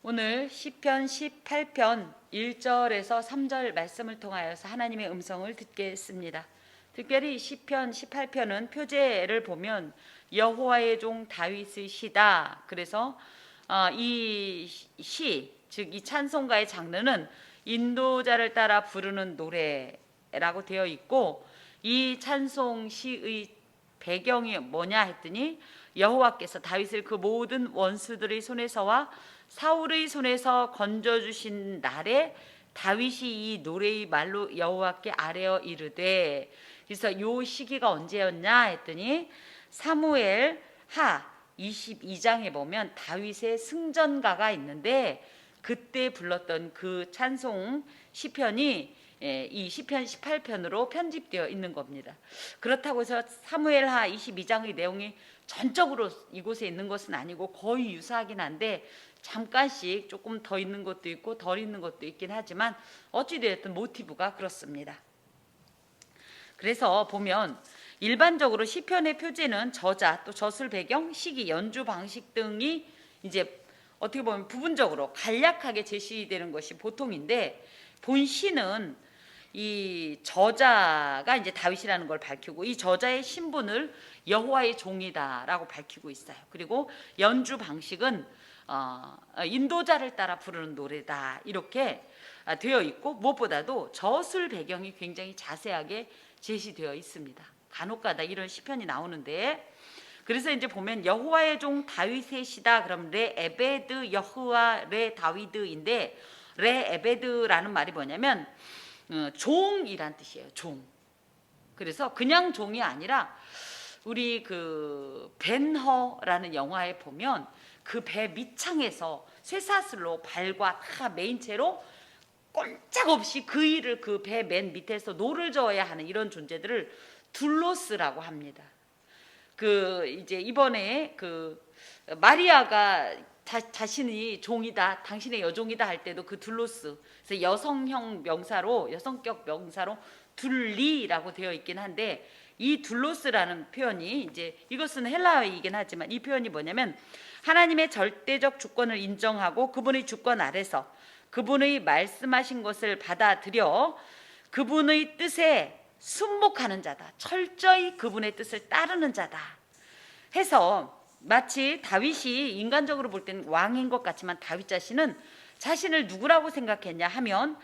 오늘 시편 18편 1절에서 3절 말씀을 통하여서 하나님의 음성을 듣겠습니다. 특별히 시편 18편은 표제를 보면 여호와의 종 다윗의 시다. 그래서 이 시, 즉 이 찬송가의 장르는 인도자를 따라 부르는 노래라고 되어 있고, 이 찬송 시의 배경이 뭐냐 했더니 여호와께서 다윗을 그 모든 원수들의 손에서와 사울의 손에서 건져주신 날에 다윗이 이 노래의 말로 여호와께 아뢰어 이르되, 그래서 요 시기가 언제였냐 했더니 사무엘 하 22장에 보면 다윗의 승전가가 있는데 그때 불렀던 그 찬송 시편이 이 시편 18편으로 편집되어 있는 겁니다. 그렇다고 해서 사무엘하 22장의 내용이 전적으로 이곳에 있는 것은 아니고 거의 유사하긴 한데 잠깐씩 조금 더 있는 것도 있고 덜 있는 것도 있긴 하지만 어찌되었든 모티브가 그렇습니다. 그래서 보면 일반적으로 시편의 표제는 저자, 또 저술 배경, 시기, 연주 방식 등이 이제 어떻게 보면 부분적으로 간략하게 제시되는 것이 보통인데, 본 시는 이 저자가 이제 다윗이라는 걸 밝히고 이 저자의 신분을 여호와의 종이다라고 밝히고 있어요. 그리고 연주 방식은 인도자를 따라 부르는 노래다 이렇게 되어 있고, 무엇보다도 저술 배경이 굉장히 자세하게 제시되어 있습니다. 간혹가다 이런 시편이 나오는데, 그래서 이제 보면 여호와의 종 다윗의 시다 그럼 레 에베드 여호와 레 다위드인데, 레 에베드라는 말이 뭐냐면 종이란 뜻이에요. 종. 그래서 그냥 종이 아니라 우리 그 벤허라는 영화에 보면 그 배 밑창에서 쇠사슬로 발과 다 메인 채로 꼼짝없이 그 일을 그 배 맨 밑에서 노를 저어야 하는 이런 존재들을 둘로스라고 합니다. 그 이제 이번에 그 마리아가 자신이 종이다, 당신의 여종이다 할 때도 그 둘로스, 그래서 여성형 명사로, 여성격 명사로 둘리라고 되어 있긴 한데, 이 둘로스라는 표현이 이제 이것은 헬라어이긴 하지만 이 표현이 뭐냐면 하나님의 절대적 주권을 인정하고 그분의 주권 아래서 그분의 말씀하신 것을 받아들여 그분의 뜻에 순복하는 자다, 철저히 그분의 뜻을 따르는 자다 해서, 마치 다윗이 인간적으로 볼 때는 왕인 것 같지만 다윗 자신은 자신을 누구라고 생각했냐 하면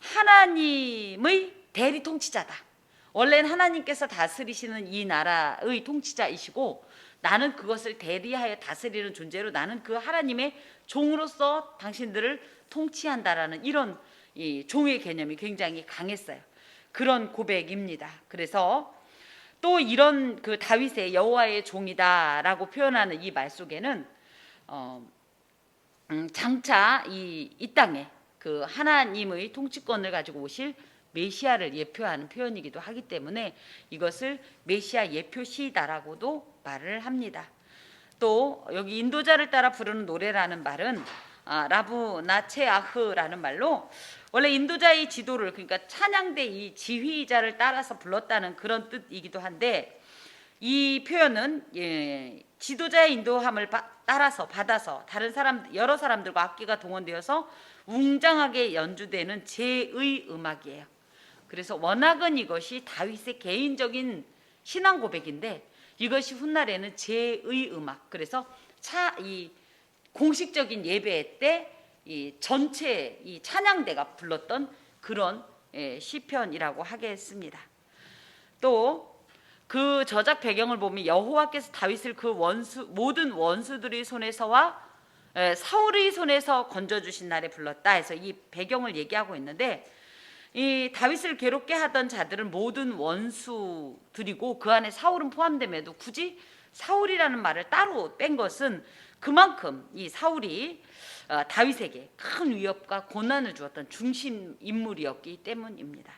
하나님의 대리 통치자다. 원래는 하나님께서 다스리시는 이 나라의 통치자이시고 나는 그것을 대리하여 다스리는 존재로 나는 그 하나님의 종으로서 당신들을 통치한다라는 이런 이 종의 개념이 굉장히 강했어요. 그런 고백입니다. 그래서 또 이런 그 다윗의 여호와의 종이다라고 표현하는 이 말 속에는 장차 이 땅에 그 하나님의 통치권을 가지고 오실 메시아를 예표하는 표현이기도 하기 때문에 이것을 메시아 예표시다라고도 말을 합니다. 또 여기 인도자를 따라 부르는 노래라는 말은 라브나체아흐라는 말로 원래 인도자의 지도를, 그러니까 찬양대 이 지휘자를 따라서 불렀다는 그런 뜻이기도 한데, 이 표현은 지도자의 인도함을 따라서 받아서 다른 사람, 여러 사람들과 악기가 동원되어서 웅장하게 연주되는 제의 음악이에요. 그래서 워낙은 이것이 다윗의 개인적인 신앙 고백인데 이것이 훗날에는 제의 음악, 그래서 이 공식적인 예배 때 이 전체 이 찬양대가 불렀던 그런 시편이라고 하겠습니다. 또 그 저작 배경을 보면 여호와께서 다윗을 그 모든 원수들의 손에서와 사울의 손에서 건져주신 날에 불렀다 해서 이 배경을 얘기하고 있는데, 이 다윗을 괴롭게 하던 자들은 모든 원수들이고 그 안에 사울은 포함됨에도 굳이 사울이라는 말을 따로 뺀 것은 그만큼 이 사울이 다윗에게 큰 위협과 고난을 주었던 중심 인물이었기 때문입니다.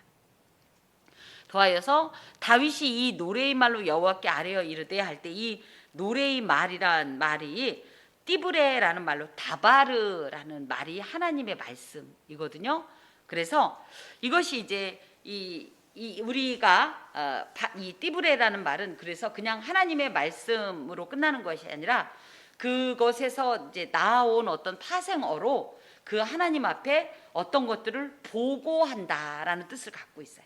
더하여서 다윗이 이 노래의 말로 여호와께 아뢰어 이르되 할 때 이 노래의 말이란 말이 띠브레라는 말로 다바르라는 말이 하나님의 말씀이거든요. 그래서 이것이 이제 우리가 이 띠브레라는 말은 그래서 그냥 하나님의 말씀으로 끝나는 것이 아니라 그것에서 이제 나온 어떤 파생어로 그 하나님 앞에 어떤 것들을 보고한다라는 뜻을 갖고 있어요.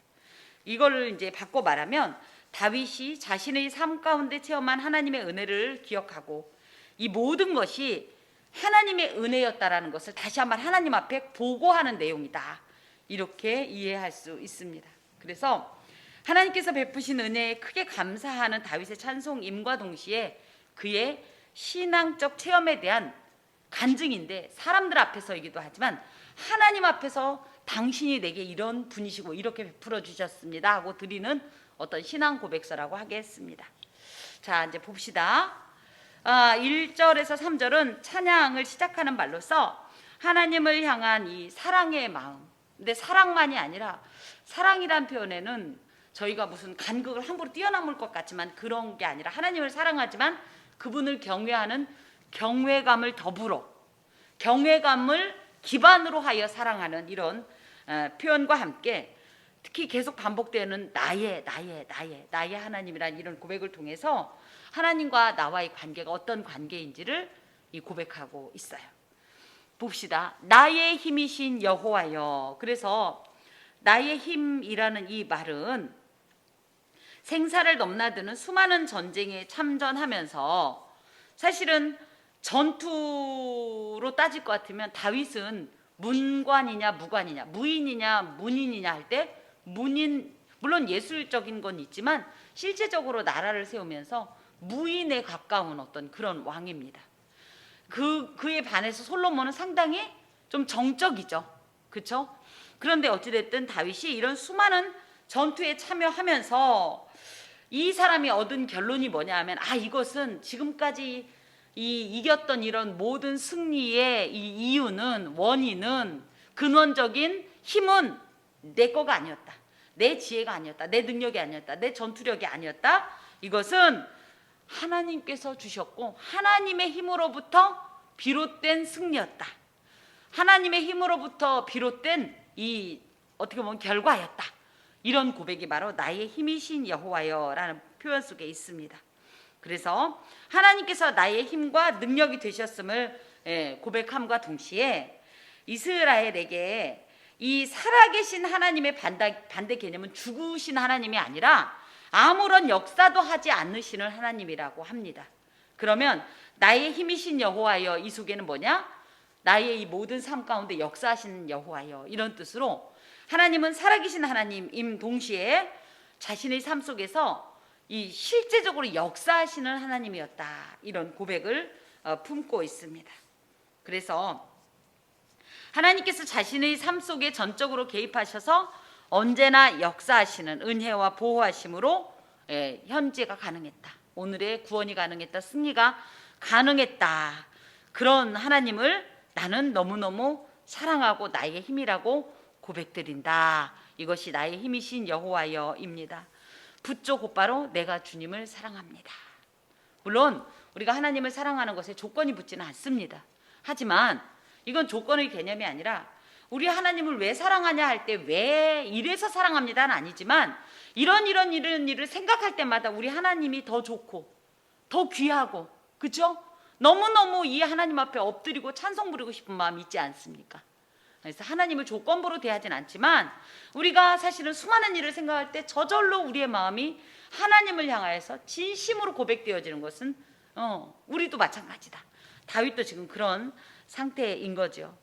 이걸 이제 바꿔 말하면 다윗이 자신의 삶 가운데 체험한 하나님의 은혜를 기억하고 이 모든 것이 하나님의 은혜였다라는 것을 다시 한번 하나님 앞에 보고하는 내용이다. 이렇게 이해할 수 있습니다. 그래서 하나님께서 베푸신 은혜에 크게 감사하는 다윗의 찬송임과 동시에 그의 신앙적 체험에 대한 간증인데 사람들 앞에서이기도 하지만 하나님 앞에서 당신이 내게 이런 분이시고 이렇게 베풀어 주셨습니다 하고 드리는 어떤 신앙 고백서라고 하겠습니다. 자, 이제 봅시다. 1절에서 3절은 찬양을 시작하는 말로서 하나님을 향한 이 사랑의 마음. 근데 사랑만이 아니라 사랑이란 표현에는 저희가 무슨 간극을 함부로 뛰어넘을 것 같지만 그런 게 아니라 하나님을 사랑하지만 그분을 경외하는 경외감을 더불어 경외감을 기반으로 하여 사랑하는 이런 표현과 함께 특히 계속 반복되는 나의 하나님이라는 이런 고백을 통해서 하나님과 나와의 관계가 어떤 관계인지를 고백하고 있어요. 봅시다. 나의 힘이신 여호와여. 그래서 나의 힘이라는 이 말은 생사를 넘나드는 수많은 전쟁에 참전하면서 사실은 전투로 따질 것 같으면 다윗은 문관이냐 무관이냐 무인이냐 문인이냐 할 때 문인, 물론 예술적인 건 있지만 실제적으로 나라를 세우면서 무인에 가까운 어떤 그런 왕입니다. 그에 반해서 솔로몬은 상당히 좀 정적이죠. 그렇죠? 그런데 어찌됐든 다윗이 이런 수많은 전투에 참여하면서 이 사람이 얻은 결론이 뭐냐 하면 이것은 지금까지 이겼던 이런 모든 승리의 이 이유는 원인은 근원적인 힘은 내 거가 아니었다. 내 지혜가 아니었다. 내 능력이 아니었다. 내 전투력이 아니었다. 이것은 하나님께서 주셨고 하나님의 힘으로부터 비롯된 승리였다. 하나님의 힘으로부터 비롯된 이 어떻게 보면 결과였다. 이런 고백이 바로 나의 힘이신 여호와여라는 표현 속에 있습니다. 그래서 하나님께서 나의 힘과 능력이 되셨음을 고백함과 동시에 이스라엘에게 이 살아계신 하나님의 반대 개념은 죽으신 하나님이 아니라 아무런 역사도 하지 않으시는 하나님이라고 합니다. 그러면 나의 힘이신 여호와여 이 속에는 뭐냐? 나의 이 모든 삶 가운데 역사하시는 여호와여 이런 뜻으로 하나님은 살아계신 하나님임 동시에 자신의 삶 속에서 이 실제적으로 역사하시는 하나님이었다. 이런 고백을 품고 있습니다. 그래서 하나님께서 자신의 삶 속에 전적으로 개입하셔서 언제나 역사하시는 은혜와 보호하심으로 현재가 가능했다. 오늘의 구원이 가능했다. 승리가 가능했다. 그런 하나님을 나는 너무너무 사랑하고 나의 힘이라고 고백드린다. 이것이 나의 힘이신 여호와여입니다. 붙죠 곧바로 내가 주님을 사랑합니다. 물론 우리가 하나님을 사랑하는 것에 조건이 붙지는 않습니다. 하지만 이건 조건의 개념이 아니라 우리 하나님을 왜 사랑하냐 할 때 왜 이래서 사랑합니다는 아니지만 이런 일을 생각할 때마다 우리 하나님이 더 좋고 더 귀하고 그렇죠? 너무너무 이 하나님 앞에 엎드리고 찬송 부리고 싶은 마음이 있지 않습니까? 그래서 하나님을 조건부로 대하진 않지만 우리가 사실은 수많은 일을 생각할 때 저절로 우리의 마음이 하나님을 향하여서 진심으로 고백되어지는 것은 우리도 마찬가지다. 다윗도 지금 그런 상태인 거죠.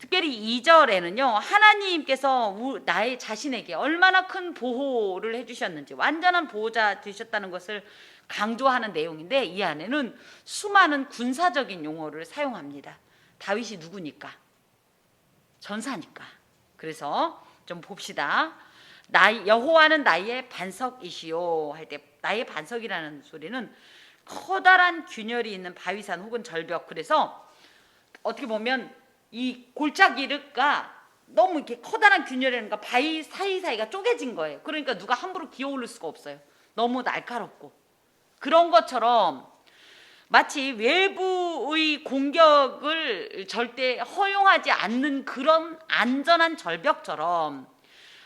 특별히 2절에는요 하나님께서 나의 자신에게 얼마나 큰 보호를 해주셨는지 완전한 보호자 되셨다는 것을 강조하는 내용인데 이 안에는 수많은 군사적인 용어를 사용합니다. 다윗이 누구니까? 전사니까. 그래서 좀 봅시다. 여호와는 나의 반석이시오 할 때 나의 반석이라는 소리는 커다란 균열이 있는 바위산 혹은 절벽. 그래서 어떻게 보면 이 골짜기가 너무 이렇게 커다란 균열이니까 바위 사이사이가 쪼개진 거예요. 그러니까 누가 함부로 기어오를 수가 없어요. 너무 날카롭고. 그런 것처럼 마치 외부의 공격을 절대 허용하지 않는 그런 안전한 절벽처럼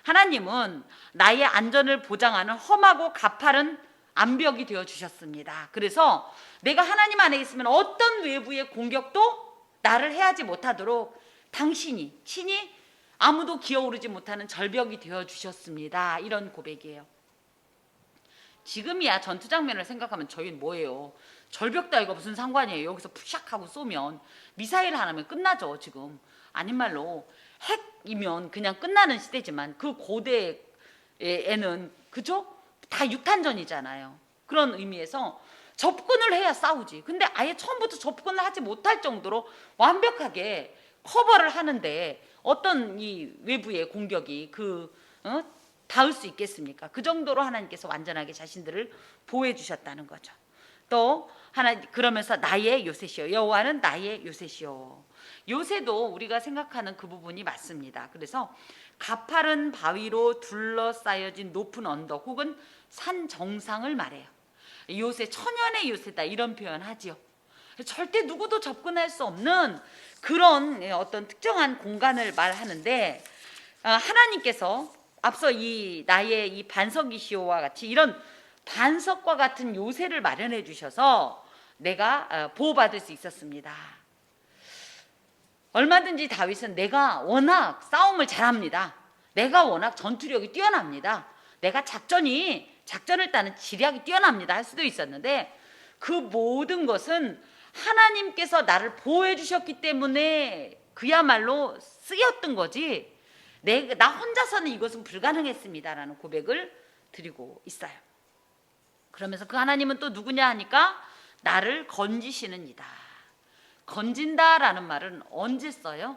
하나님은 나의 안전을 보장하는 험하고 가파른 암벽이 되어 주셨습니다. 그래서 내가 하나님 안에 있으면 어떤 외부의 공격도 나를 해하지 못하도록 당신이 친히 아무도 기어오르지 못하는 절벽이 되어 주셨습니다. 이런 고백이에요. 지금이야 전투 장면을 생각하면 저희는 뭐예요? 절벽 따위가 무슨 상관이에요? 여기서 푸샥하고 쏘면 미사일 하나면 끝나죠. 지금 아닌 말로 핵이면 그냥 끝나는 시대지만 그 고대에는 그죠? 다 육탄전이잖아요. 그런 의미에서 접근을 해야 싸우지. 근데 아예 처음부터 접근을 하지 못할 정도로 완벽하게 커버를 하는데 어떤 이 외부의 공격이 닿을 수 있겠습니까? 그 정도로 하나님께서 완전하게 자신들을 보호해 주셨다는 거죠. 또 하나 그러면서 나의 요새시여, 여호와는 나의 요새시여. 요새도 우리가 생각하는 그 부분이 맞습니다. 그래서 가파른 바위로 둘러싸여진 높은 언덕 혹은 산 정상을 말해요. 요새, 천연의 요새다 이런 표현 하지요. 절대 누구도 접근할 수 없는 그런 어떤 특정한 공간을 말하는데, 하나님께서 앞서 이 나의 이 반석이시오와 같이 이런 반석과 같은 요새를 마련해 주셔서 내가 보호받을 수 있었습니다. 얼마든지 다윗은 내가 워낙 싸움을 잘합니다. 내가 워낙 전투력이 뛰어납니다. 내가 작전을 따는 지략이 뛰어납니다 할 수도 있었는데, 그 모든 것은 하나님께서 나를 보호해 주셨기 때문에 그야말로 쓰였던 거지, 나 혼자서는 이것은 불가능했습니다라는 고백을 드리고 있어요. 그러면서 그 하나님은 또 누구냐 하니까 나를 건지시는 이다. 건진다라는 말은 언제 써요?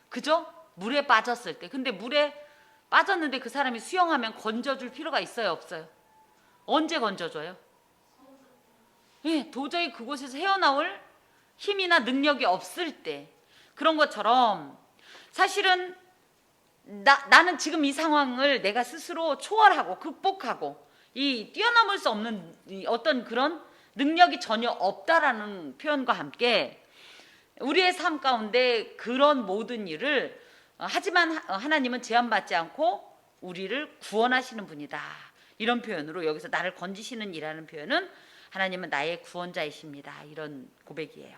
그죠? 물에 빠졌을 때. 근데 물에 빠졌는데 그 사람이 수영하면 건져줄 필요가 있어요, 없어요? 언제 건져줘요? 예, 도저히 그곳에서 헤어나올 힘이나 능력이 없을 때. 그런 것처럼 사실은 나는 지금 이 상황을 내가 스스로 초월하고 극복하고 이 뛰어넘을 수 없는 어떤 그런 능력이 전혀 없다라는 표현과 함께 우리의 삶 가운데 그런 모든 일을 하지만 하나님은 제한받지 않고 우리를 구원하시는 분이다. 이런 표현으로 여기서 나를 건지시는 이라는 표현은 하나님은 나의 구원자이십니다. 이런 고백이에요.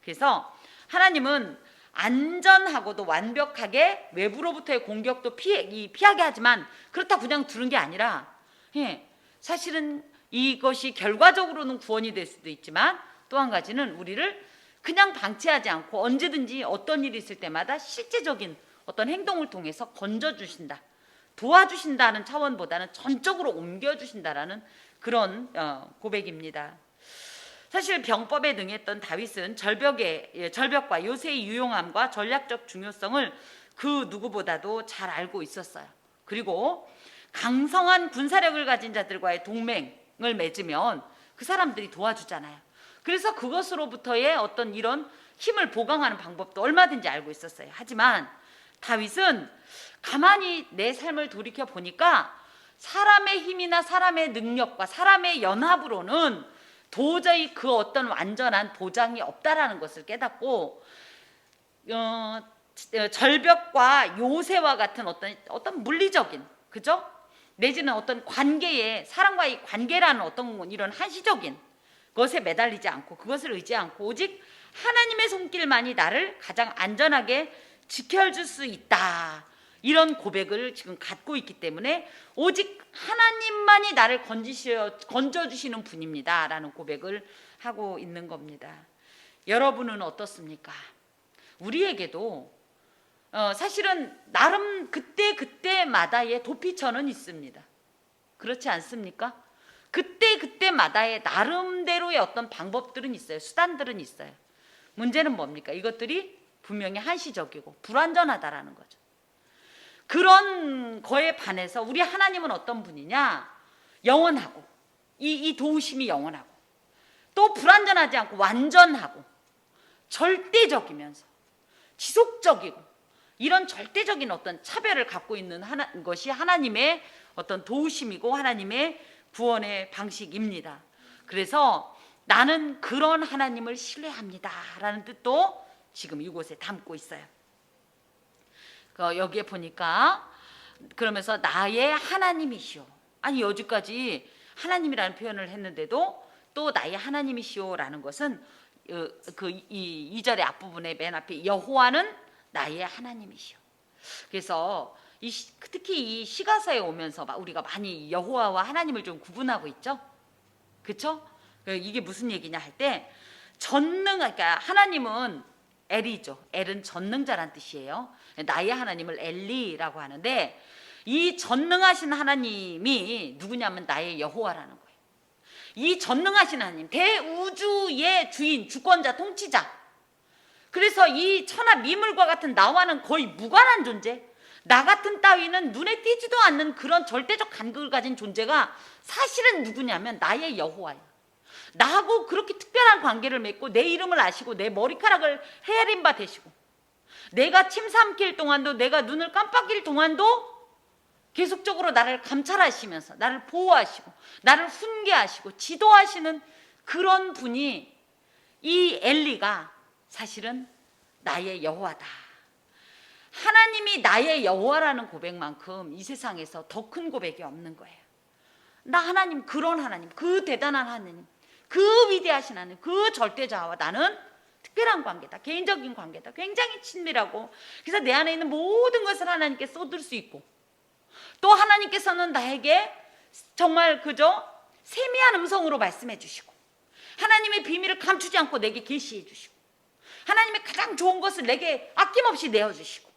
그래서 하나님은 안전하고도 완벽하게 외부로부터의 공격도 피하게 하지만 그렇다고 그냥 두는 게 아니라, 사실은 이것이 결과적으로는 구원이 될 수도 있지만 또 한 가지는 우리를 그냥 방치하지 않고 언제든지 어떤 일이 있을 때마다 실제적인 어떤 행동을 통해서 건져주신다, 도와주신다는 차원보다는 전적으로 옮겨주신다라는 그런 고백입니다. 사실 병법에 능했던 다윗은 절벽과 요새의 유용함과 전략적 중요성을 그 누구보다도 잘 알고 있었어요. 그리고 강성한 군사력을 가진 자들과의 동맹을 맺으면 그 사람들이 도와주잖아요. 그래서 그것으로부터의 어떤 이런 힘을 보강하는 방법도 얼마든지 알고 있었어요. 하지만 다윗은 가만히 내 삶을 돌이켜 보니까 사람의 힘이나 사람의 능력과 사람의 연합으로는 도저히 그 어떤 완전한 보장이 없다라는 것을 깨닫고 절벽과 요새와 같은 어떤 물리적인, 그죠? 내지는 어떤 관계에, 사람과의 관계라는 어떤 이런 한시적인 것에 매달리지 않고 그것을 의지 않고 오직 하나님의 손길만이 나를 가장 안전하게 지켜줄 수 있다, 이런 고백을 지금 갖고 있기 때문에 오직 하나님만이 나를 건져주시는 분입니다 라는 고백을 하고 있는 겁니다. 여러분은 어떻습니까? 우리에게도 사실은 나름 그때마다의 도피처는 있습니다. 그렇지 않습니까? 그때마다의 나름대로의 어떤 방법들은 있어요. 수단들은 있어요. 문제는 뭡니까? 이것들이 분명히 한시적이고 불완전하다라는 거죠. 그런 거에 반해서 우리 하나님은 어떤 분이냐? 영원하고 이 도우심이 영원하고 또 불완전하지 않고 완전하고 절대적이면서 지속적이고 이런 절대적인 어떤 차별을 갖고 있는 것이 하나님의 어떤 도우심이고 하나님의 구원의 방식입니다. 그래서 나는 그런 하나님을 신뢰합니다 라는 뜻도 지금 이곳에 담고 있어요. 여기에 보니까 그러면서 나의 하나님이시오. 아니 여지까지 하나님이라는 표현을 했는데도 또 나의 하나님이시오라는 것은 이 2절의 앞부분의 맨 앞에 여호와는 나의 하나님이시오. 그래서 특히 이 시가서에 오면서 우리가 많이 여호와와 하나님을 좀 구분하고 있죠. 그렇죠? 이게 무슨 얘기냐 할 때 그러니까 하나님은 엘이죠. 엘은 전능자란 뜻이에요. 나의 하나님을 엘리라고 하는데 이 전능하신 하나님이 누구냐면 나의 여호와라는 거예요. 이 전능하신 하나님, 대우주의 주인, 주권자, 통치자. 그래서 이 천하 미물과 같은 나와는 거의 무관한 존재, 나 같은 따위는 눈에 띄지도 않는 그런 절대적 간극을 가진 존재가 사실은 누구냐면 나의 여호와예요. 나하고 그렇게 특별한 관계를 맺고 내 이름을 아시고 내 머리카락을 헤아린 바 되시고 내가 침 삼킬 동안도 내가 눈을 깜빡일 동안도 계속적으로 나를 감찰하시면서 나를 보호하시고 나를 훈계하시고 지도하시는 그런 분이 이 엘리가 사실은 나의 여호와다. 하나님이 나의 여호와라는 고백만큼 이 세상에서 더 큰 고백이 없는 거예요. 나 하나님, 그런 하나님, 그 대단한 하나님, 그 위대하신 하나님, 그 절대자와 나는 특별한 관계다. 개인적인 관계다. 굉장히 친밀하고 그래서 내 안에 있는 모든 것을 하나님께 쏟을 수 있고 또 하나님께서는 나에게 정말 그저 세미한 음성으로 말씀해 주시고 하나님의 비밀을 감추지 않고 내게 계시해 주시고 하나님의 가장 좋은 것을 내게 아낌없이 내어주시고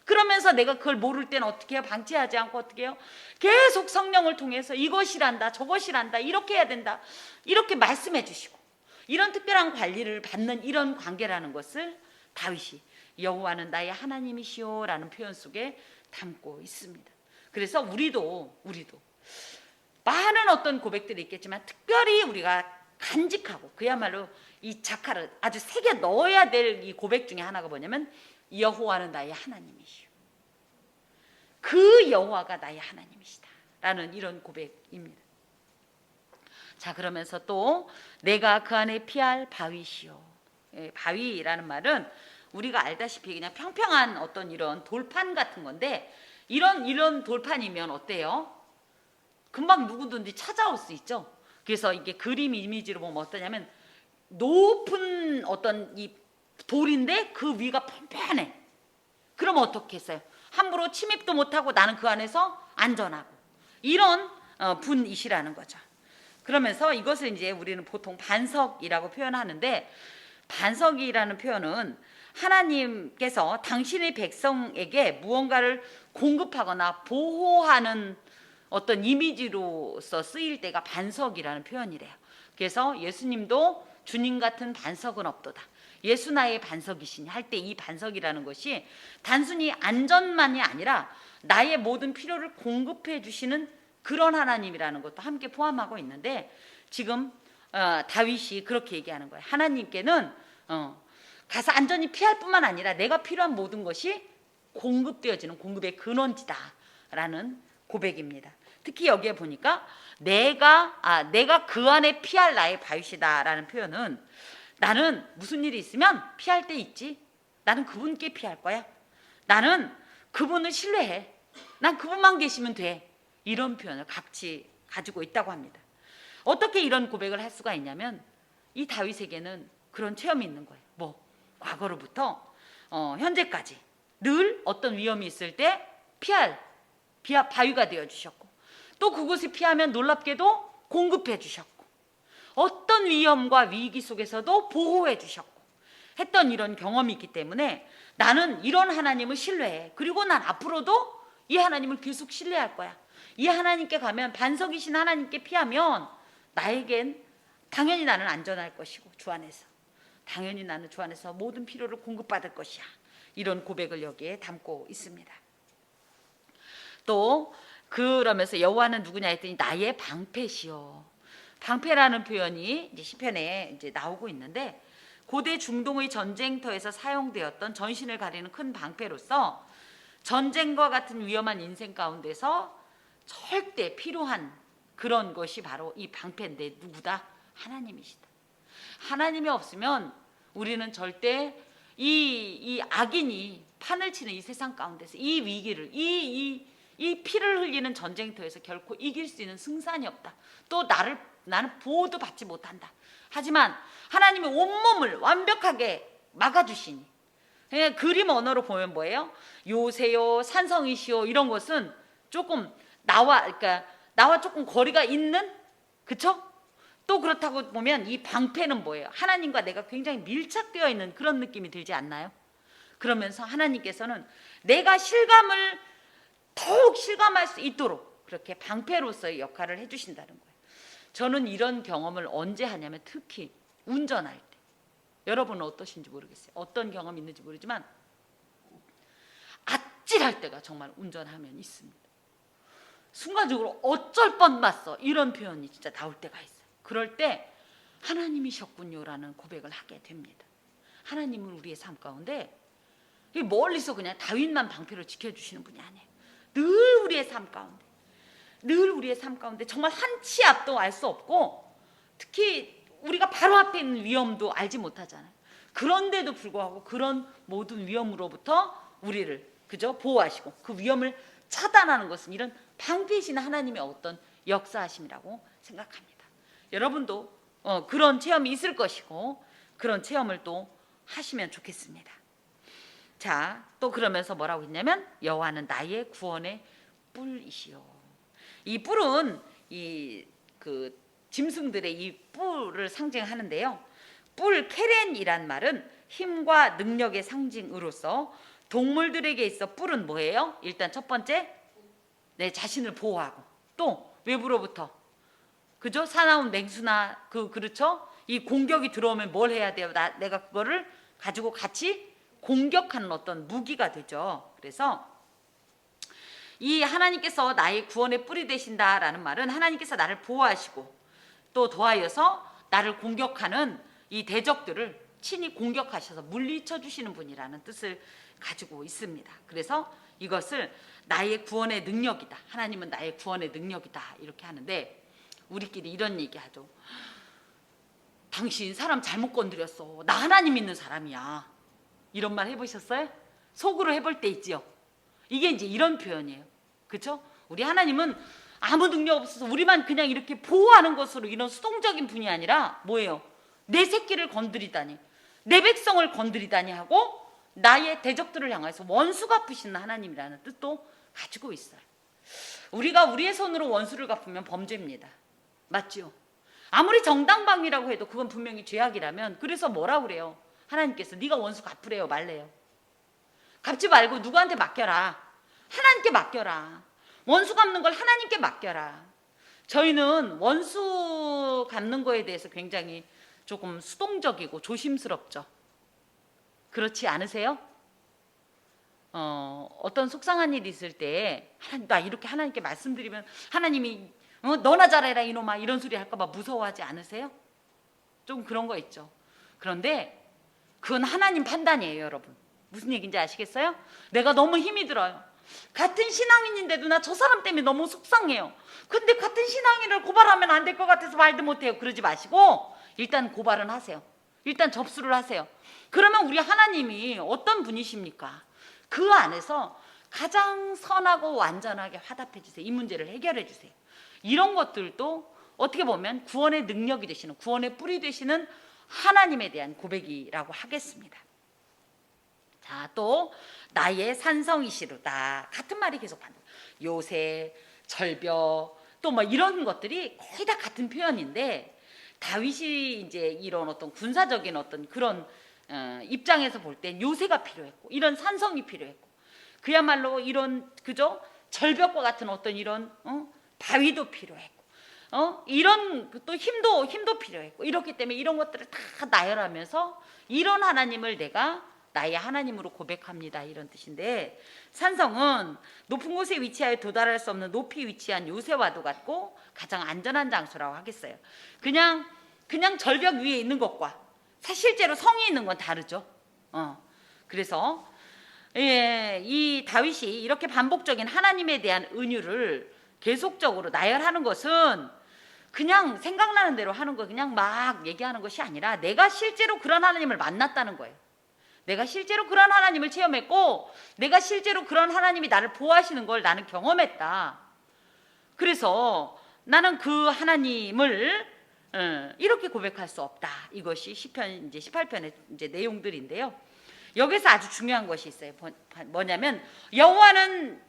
그러면서 내가 그걸 모를 때는 어떻게 해요? 방치하지 않고 어떻게 해요? 계속 성령을 통해서 이것이란다 저것이란다 이렇게 해야 된다 이렇게 말씀해 주시고 이런 특별한 관리를 받는 이런 관계라는 것을 다윗이 여호와는 나의 하나님이시오 라는 표현 속에 담고 있습니다. 그래서 우리도 많은 어떤 고백들이 있겠지만 특별히 우리가 간직하고 그야말로 이 자카를 아주 새겨 넣어야 될 이 고백 중에 하나가 뭐냐면 여호와는 나의 하나님이시오. 그 여호와가 나의 하나님이시다 라는 이런 고백입니다. 자, 그러면서 또 내가 그 안에 피할 바위시오. 바위라는 말은 우리가 알다시피 그냥 평평한 어떤 이런 돌판 같은 건데 이런 돌판이면 어때요? 금방 누구든지 찾아올 수 있죠. 그래서 이게 그림 이미지로 보면 어떠냐면 높은 어떤 이 돌인데 그 위가 평평해. 그러면 어떻게 했어요? 함부로 침입도 못하고 나는 그 안에서 안전하고 이런 분이시라는 거죠. 그러면서 이것을 이제 우리는 보통 반석이라고 표현하는데 반석이라는 표현은 하나님께서 당신의 백성에게 무언가를 공급하거나 보호하는 어떤 이미지로서 쓰일 때가 반석이라는 표현이래요. 그래서 예수님도 주님 같은 반석은 없도다. 예수 나의 반석이시니 할 때 이 반석이라는 것이 단순히 안전만이 아니라 나의 모든 필요를 공급해 주시는 그런 하나님이라는 것도 함께 포함하고 있는데 지금 다윗이 그렇게 얘기하는 거예요. 하나님께는 가서 안전히 피할 뿐만 아니라 내가 필요한 모든 것이 공급되어지는 공급의 근원지다라는 고백입니다. 특히 여기에 보니까 내가 그 안에 피할 나의 바위시다라는 표현은 나는 무슨 일이 있으면 피할 때 있지. 나는 그분께 피할 거야. 나는 그분을 신뢰해. 난 그분만 계시면 돼. 이런 표현을 같이 가지고 있다고 합니다. 어떻게 이런 고백을 할 수가 있냐면 이 다윗에게는 그런 체험이 있는 거예요. 과거로부터 현재까지 늘 어떤 위험이 있을 때 피할 바위가 되어 주셨고 또 그곳에 피하면 놀랍게도 공급해 주셨고 어떤 위험과 위기 속에서도 보호해 주셨고 했던 이런 경험이 있기 때문에 나는 이런 하나님을 신뢰해. 그리고 난 앞으로도 이 하나님을 계속 신뢰할 거야. 이 하나님께 가면 반석이신 하나님께 피하면 나에겐 당연히 나는 안전할 것이고 주 안에서 당연히 나는 주 안에서 모든 필요를 공급받을 것이야. 이런 고백을 여기에 담고 있습니다. 또 그러면서 여호와는 누구냐 했더니 나의 방패시요. 방패라는 표현이 이제 시편에 이제 나오고 있는데 고대 중동의 전쟁터에서 사용되었던 전신을 가리는 큰 방패로서 전쟁과 같은 위험한 인생 가운데서 절대 필요한 그런 것이 바로 이 방패인데 누구다? 하나님이시다. 하나님이 없으면 우리는 절대 이 악인이 판을 치는 이 세상 가운데서 이 위기를 이 이 피를 흘리는 전쟁터에서 결코 이길 수 있는 승산이 없다. 또 나는 보호도 받지 못한다. 하지만 하나님이 온몸을 완벽하게 막아주시니, 그림 언어로 보면 뭐예요? 요새요, 산성이시요, 이런 것은 조금 그러니까 나와 조금 거리가 있는, 그쵸? 또 그렇다고 보면 이 방패는 뭐예요? 하나님과 내가 굉장히 밀착되어 있는 그런 느낌이 들지 않나요? 그러면서 하나님께서는 내가 실감을 더욱 실감할 수 있도록 그렇게 방패로서의 역할을 해주신다는 거예요. 저는 이런 경험을 언제 하냐면 특히 운전할 때. 여러분은 어떠신지 모르겠어요. 어떤 경험이 있는지 모르지만 아찔할 때가 정말 운전하면 있습니다. 순간적으로 어쩔 뻔봤어, 이런 표현이 진짜 나올 때가 있어요. 그럴 때 하나님이셨군요라는 고백을 하게 됩니다. 하나님은 우리의 삶 가운데 멀리서 그냥 다윗만 방패로 지켜주시는 분이 아니에요. 늘 우리의 삶 가운데, 늘 우리의 삶 가운데 정말 한 치 앞도 알 수 없고, 특히 우리가 바로 앞에 있는 위험도 알지 못하잖아요. 그런데도 불구하고 그런 모든 위험으로부터 우리를 그저 보호하시고 그 위험을 차단하는 것은 이런 방패이신 하나님의 어떤 역사하심이라고 생각합니다. 여러분도 그런 체험이 있을 것이고 그런 체험을 또 하시면 좋겠습니다. 자, 또 그러면서 뭐라고 했냐면 여호와는 나의 구원의 뿔이시요. 이 뿔은 그 짐승들의 이 뿔을 상징하는데요. 뿔 케렌이란 말은 힘과 능력의 상징으로서 동물들에게 있어 뿔은 뭐예요? 일단 첫 번째, 내 자신을 보호하고, 또 외부로부터, 그죠? 사나운 맹수나 그렇죠? 이 공격이 들어오면 뭘 해야 돼요? 내가 그거를 가지고 같이 공격하는 어떤 무기가 되죠. 그래서 이 하나님께서 나의 구원의 뿔이 되신다라는 말은 하나님께서 나를 보호하시고 또 더하여서 나를 공격하는 이 대적들을 친히 공격하셔서 물리쳐 주시는 분이라는 뜻을 가지고 있습니다. 그래서 이것을 나의 구원의 능력이다, 하나님은 나의 구원의 능력이다, 이렇게 하는데 우리끼리 이런 얘기하죠. 당신 사람 잘못 건드렸어, 나 하나님 믿는 사람이야, 이런 말 해보셨어요? 속으로 해볼 때 있지요. 이게 이제 이런 표현이에요. 그렇죠? 우리 하나님은 아무 능력 없어서 우리만 그냥 이렇게 보호하는 것으로 이런 수동적인 분이 아니라 뭐예요? 내 새끼를 건드리다니, 내 백성을 건드리다니 하고 나의 대적들을 향해서 원수 갚으시는 하나님이라는 뜻도 가지고 있어요. 우리가 우리의 손으로 원수를 갚으면 범죄입니다. 맞죠? 아무리 정당방위라고 해도 그건 분명히 죄악이라면, 그래서 뭐라 그래요? 하나님께서 네가 원수 갚으래요, 말래요? 갚지 말고 누구한테 맡겨라. 하나님께 맡겨라. 원수 갚는 걸 하나님께 맡겨라. 저희는 원수 갚는 거에 대해서 굉장히 조금 수동적이고 조심스럽죠. 그렇지 않으세요? 어떤 속상한 일이 있을 때 나 이렇게 하나님께 말씀드리면 하나님이 너나 잘해라 이놈아, 이런 소리 할까 봐 무서워하지 않으세요? 좀 그런 거 있죠. 그런데 그건 하나님 판단이에요, 여러분. 무슨 얘기인지 아시겠어요? 내가 너무 힘이 들어요. 같은 신앙인인데도 나 저 사람 때문에 너무 속상해요. 근데 같은 신앙인을 고발하면 안 될 것 같아서 말도 못해요. 그러지 마시고 일단 고발은 하세요. 일단 접수를 하세요. 그러면 우리 하나님이 어떤 분이십니까? 그 안에서 가장 선하고 완전하게 화답해 주세요. 이 문제를 해결해 주세요. 이런 것들도 어떻게 보면 구원의 능력이 되시는, 구원의 뿔이 되시는 하나님에 대한 고백이라고 하겠습니다. 자, 또 나의 산성이시로다, 같은 말이 계속 반복. 요새, 절벽, 또 뭐 이런 것들이 거의 다 같은 표현인데, 다윗이 이제 이런 어떤 군사적인 어떤 그런 입장에서 볼 땐 요새가 필요했고, 이런 산성이 필요했고, 그야말로 이런 그죠? 절벽과 같은 어떤 이런 바위도 필요했고, 이런 또 힘도 필요했고, 이렇기 때문에 이런 것들을 다 나열하면서 이런 하나님을 내가 나의 하나님으로 고백합니다, 이런 뜻인데, 산성은 높은 곳에 위치하여 도달할 수 없는 높이 위치한 요새와도 같고 가장 안전한 장소라고 하겠어요. 그냥 절벽 위에 있는 것과 실제로 성이 있는 건 다르죠. 그래서 이 다윗이 이렇게 반복적인 하나님에 대한 은유를 계속적으로 나열하는 것은 그냥 생각나는 대로 하는 거, 그냥 막 얘기하는 것이 아니라 내가 실제로 그런 하나님을 만났다는 거예요. 내가 실제로 그런 하나님을 체험했고 내가 실제로 그런 하나님이 나를 보호하시는 걸 나는 경험했다. 그래서 나는 그 하나님을 이렇게 고백할 수 없다. 이것이 시편 이제 18편의 이제 내용들인데요. 여기서 아주 중요한 것이 있어요. 뭐냐면 여호와는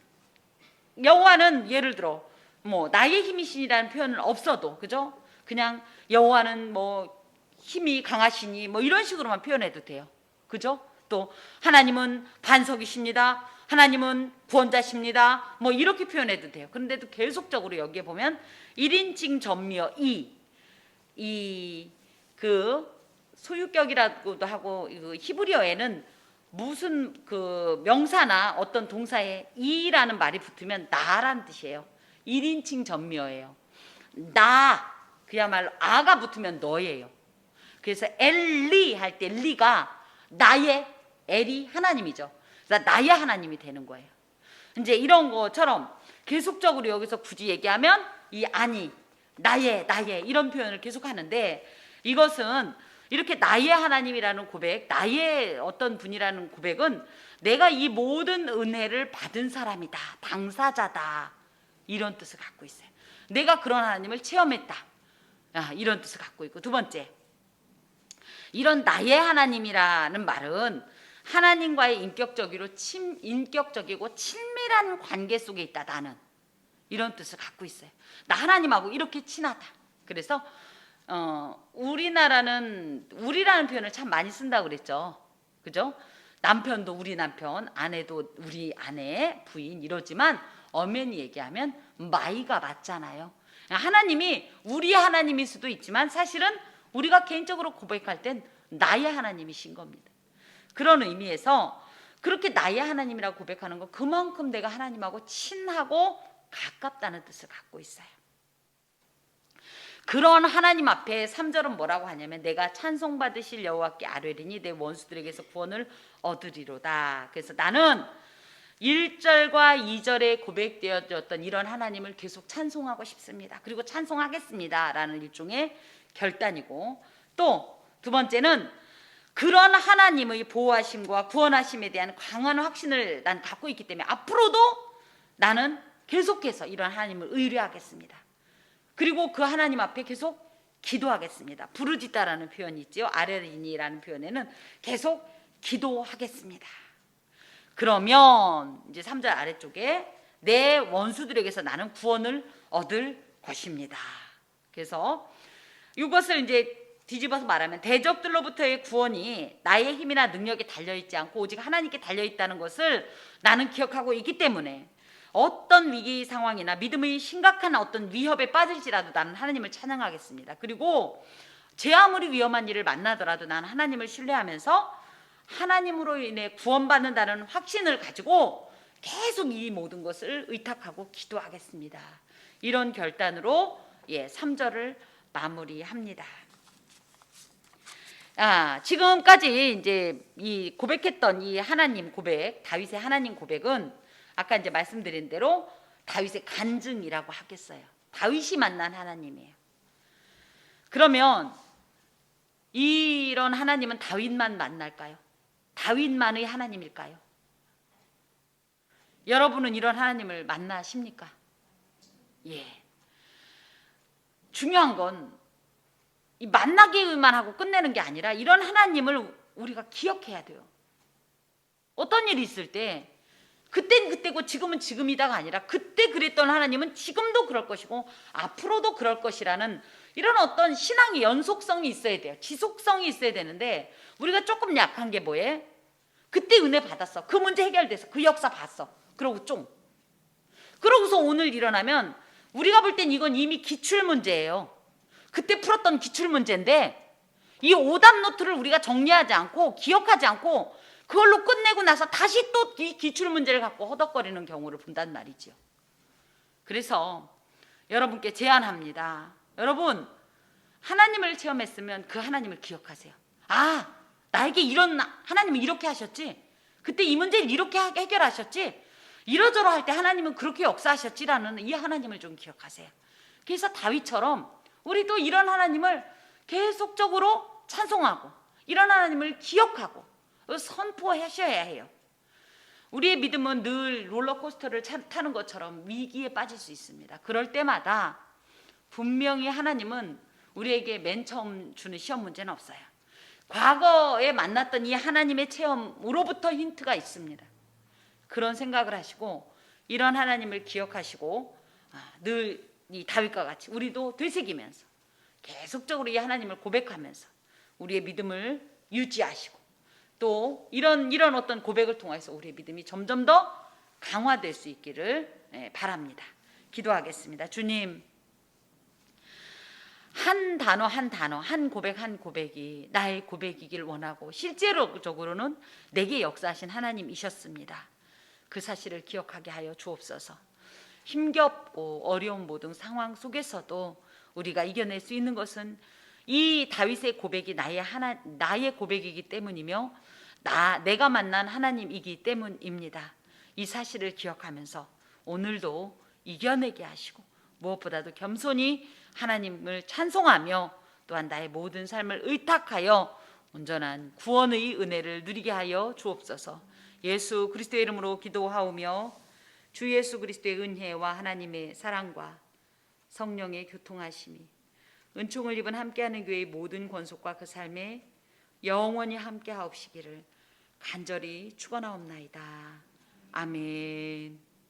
예를 들어 뭐 나의 힘이시니라는 표현은 없어도 그죠? 그냥 여호와는 뭐 힘이 강하시니 뭐 이런 식으로만 표현해도 돼요. 그죠? 또 하나님은 반석이십니다. 하나님은 구원자십니다. 뭐 이렇게 표현해도 돼요. 그런데도 계속적으로 여기에 보면 1인칭 전미어 그 소유격이라고도 하고 그 히브리어에는 무슨 그 명사나 어떤 동사에 이라는 말이 붙으면 나라는 뜻이에요. 1인칭 전미어예요. 나 그야말로 아가 붙으면 너예요. 그래서 엘리 할 때 리가 나의 엘이 하나님이죠. 그래서 나의 하나님이 되는 거예요. 이제 이런 것처럼 계속적으로 여기서 굳이 얘기하면 이 아니 나의 이런 표현을 계속 하는데 이것은 이렇게 나의 하나님이라는 고백, 나의 어떤 분이라는 고백은 내가 이 모든 은혜를 받은 사람이다, 당사자다 이런 뜻을 갖고 있어요. 내가 그런 하나님을 체험했다 이런 뜻을 갖고 있고, 두 번째 이런 나의 하나님이라는 말은 하나님과의 인격적이고 친밀한 관계 속에 있다 나는 이런 뜻을 갖고 있어요. 나 하나님하고 이렇게 친하다. 그래서 우리나라는 우리라는 표현을 참 많이 쓴다고 그랬죠. 그죠? 남편도 우리 남편, 아내도 우리 아내, 부인 이러지만 엄연히 얘기하면 마이가 맞잖아요. 하나님이 우리 하나님일 수도 있지만 사실은 우리가 개인적으로 고백할 땐 나의 하나님이신 겁니다. 그런 의미에서 그렇게 나의 하나님이라고 고백하는 건 그만큼 내가 하나님하고 친하고 가깝다는 뜻을 갖고 있어요. 그런 하나님 앞에 3절은 뭐라고 하냐면 내가 찬송받으실 여호와께 아뢰리니 내 원수들에게서 구원을 얻으리로다. 그래서 나는 1절과 2절에 고백되어졌던 이런 하나님을 계속 찬송하고 싶습니다. 그리고 찬송하겠습니다 라는 일종의 결단이고, 또 두 번째는 그런 하나님의 보호하심과 구원하심에 대한 강한 확신을 난 갖고 있기 때문에 앞으로도 나는 계속해서 이런 하나님을 의뢰하겠습니다. 그리고 그 하나님 앞에 계속 기도하겠습니다. 부르짖다라는 표현이 있죠. 아뢰리니라는 표현에는 계속 기도하겠습니다. 그러면 이제 3절 아래쪽에 내 원수들에게서 나는 구원을 얻을 것입니다. 그래서 이것을 이제 뒤집어서 말하면 대적들로부터의 구원이 나의 힘이나 능력에 달려있지 않고 오직 하나님께 달려있다는 것을 나는 기억하고 있기 때문에 어떤 위기 상황이나 믿음의 심각한 어떤 위협에 빠질지라도 나는 하나님을 찬양하겠습니다. 그리고 제 아무리 위험한 일을 만나더라도 나는 하나님을 신뢰하면서 하나님으로 인해 구원받는다는 확신을 가지고 계속 이 모든 것을 의탁하고 기도하겠습니다. 이런 결단으로 3절을 마무리합니다. 지금까지 이제 이 고백했던 이 하나님 고백, 다윗의 하나님 고백은 아까 이제 말씀드린 대로 다윗의 간증이라고 하겠어요. 다윗이 만난 하나님이에요. 그러면 이런 하나님은 다윗만 만날까요? 다윗만의 하나님일까요? 여러분은 이런 하나님을 만나십니까? 예. 중요한 건 이 만나기만 하고 끝내는 게 아니라 이런 하나님을 우리가 기억해야 돼요. 어떤 일이 있을 때 그땐 그때고 지금은 지금이다가 아니라 그때 그랬던 하나님은 지금도 그럴 것이고 앞으로도 그럴 것이라는 이런 어떤 신앙의 연속성이 있어야 돼요. 지속성이 있어야 되는데 우리가 조금 약한 게 뭐예요? 그때 은혜 받았어. 그 문제 해결됐어. 그 역사 봤어. 그러고 그러고서 오늘 일어나면 우리가 볼 땐 이건 이미 기출 문제예요. 그때 풀었던 기출 문제인데 이 오답 노트를 우리가 정리하지 않고 기억하지 않고 그걸로 끝내고 나서 다시 또 이 기출 문제를 갖고 허덕거리는 경우를 본단 말이죠. 그래서 여러분께 제안합니다. 여러분 하나님을 체험했으면 그 하나님을 기억하세요. 나에게 이런 하나님은 이렇게 하셨지. 그때 이 문제를 이렇게 해결하셨지. 이러저러 할 때 하나님은 그렇게 역사하셨지라는 이 하나님을 좀 기억하세요. 그래서 다윗처럼 우리도 이런 하나님을 계속적으로 찬송하고 이런 하나님을 기억하고 선포하셔야 해요. 우리의 믿음은 늘 롤러코스터를 타는 것처럼 위기에 빠질 수 있습니다. 그럴 때마다 분명히 하나님은 우리에게 맨 처음 주는 시험 문제는 없어요. 과거에 만났던 이 하나님의 체험으로부터 힌트가 있습니다. 그런 생각을 하시고 이런 하나님을 기억하시고 늘 이 다윗과 같이 우리도 되새기면서 계속적으로 이 하나님을 고백하면서 우리의 믿음을 유지하시고 또 이런 어떤 고백을 통해서 우리의 믿음이 점점 더 강화될 수 있기를 바랍니다. 기도하겠습니다. 주님, 한 단어 한 고백이 나의 고백이길 원하고 실제로적으로는 내게 역사하신 하나님이셨습니다. 그 사실을 기억하게 하여 주옵소서. 힘겹고 어려운 모든 상황 속에서도 우리가 이겨낼 수 있는 것은 이 다윗의 고백이 나의 고백이기 때문이며 내가 만난 하나님이기 때문입니다. 이 사실을 기억하면서 오늘도 이겨내게 하시고 무엇보다도 겸손히 하나님을 찬송하며 또한 나의 모든 삶을 의탁하여 온전한 구원의 은혜를 누리게 하여 주옵소서. 예수 그리스도의 이름으로 기도하오며 주 예수 그리스도의 은혜와 하나님의 사랑과 성령의 교통하심이 은총을 입은 함께하는 교회의 모든 권속과 그 삶에 영원히 함께하옵시기를 간절히 축원하옵나이다. 아멘.